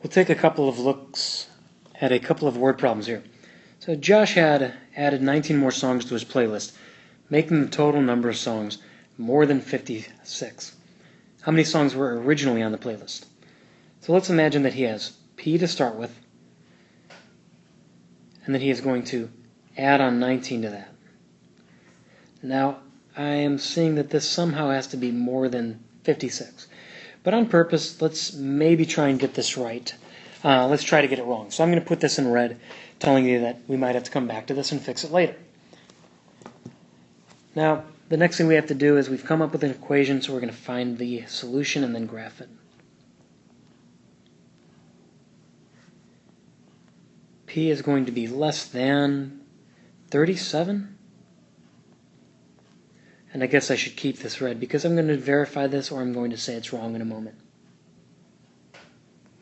We'll take a couple of looks at a couple of word problems here. So Josh had added 19 more songs to his playlist, making the total number of songs more than 56. How many songs were originally on the playlist? So let's imagine that he has P to start with, and then he is going to add on 19 to that. Now, I am seeing that this somehow has to be more than 56. But on purpose, let's maybe try and get this right. Let's try to get it wrong. So I'm going to put this in red, telling you that we might have to come back to this and fix it later. Now, the next thing we have to do is we've come up with an equation, so we're going to find the solution and then graph it. P is going to be less than 37. And I guess I should keep this red because I'm going to verify this or I'm going to say it's wrong in a moment.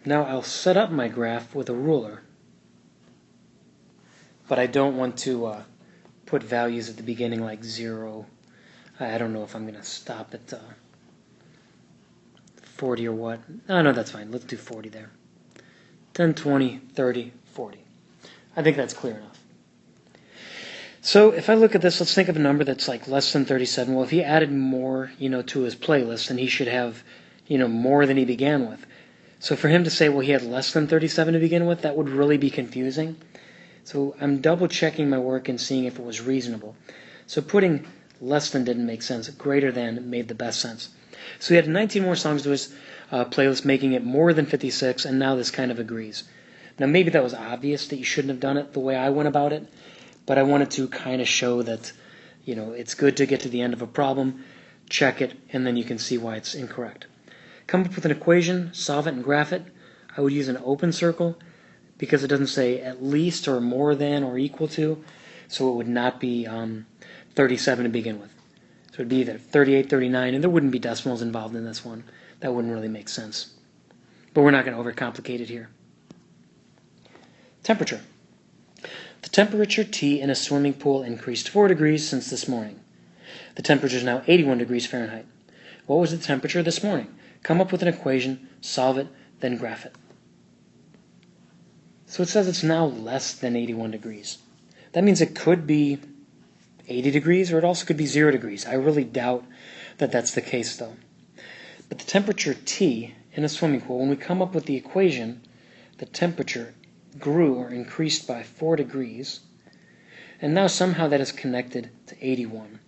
Now I'll set up my graph with a ruler, but I don't want to put values at the beginning like 0. I don't know if I'm going to stop at 40 or what. No, that's fine. Let's do 40 there. 10, 20, 30, 40. I think that's clear enough. So if I look at this, let's think of a number that's like less than 37. Well, if he added more, to his playlist, then he should have, more than he began with. So for him to say, well, he had less than 37 to begin with, that would really be confusing. So I'm double checking my work and seeing if it was reasonable. So putting less than didn't make sense. Greater than made the best sense. So he had 19 more songs to his playlist, making it more than 56, and now this kind of agrees. Now maybe that was obvious that you shouldn't have done it the way I went about it. But I wanted to kind of show that, it's good to get to the end of a problem, check it, and then you can see why it's incorrect. Come up with an equation, solve it, and graph it. I would use an open circle because it doesn't say at least or more than or equal to, so it would not be 37 to begin with. So it would be either 38, 39, and there wouldn't be decimals involved in this one. That wouldn't really make sense. But we're not going to overcomplicate it here. Temperature. The temperature T in a swimming pool increased 4 degrees since this morning. The temperature is now 81 degrees Fahrenheit. What was the temperature this morning? Come up with an equation, solve it, then graph it. So it says it's now less than 81 degrees. That means it could be 80 degrees or it also could be 0 degrees. I really doubt that that's the case though. But the temperature T in a swimming pool, when we come up with the equation, the temperature grew or increased by 4 degrees, and now somehow that is connected to 81.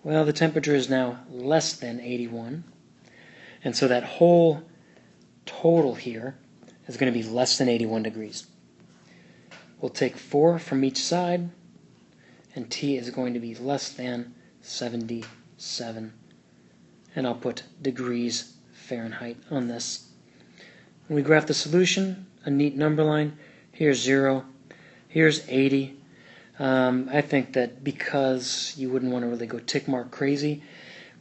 Well, the temperature is now less than 81, and so that whole total here is going to be less than 81 degrees. We'll take 4 from each side, and T is going to be less than 77, and I'll put degrees Fahrenheit on this. When we graph the solution, a neat number line. Here's 0. Here's 80. I think that because you wouldn't want to really go tick mark crazy,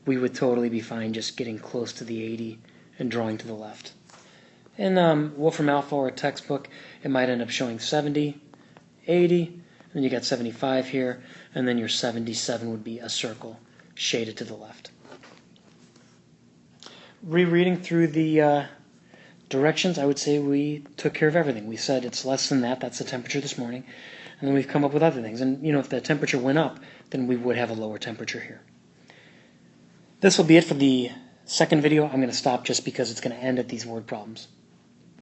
we would totally be fine just getting close to the 80 and drawing to the left. In Wolfram Alpha or a textbook, it might end up showing 70, 80, and then you got 75 here, and then your 77 would be a circle shaded to the left. Rereading through the directions, I would say we took care of everything. We said it's less than that, that's the temperature this morning, and then we've come up with other things. And if the temperature went up, then we would have a lower temperature here. This will be it for the second video. I'm going to stop just because it's going to end at these word problems.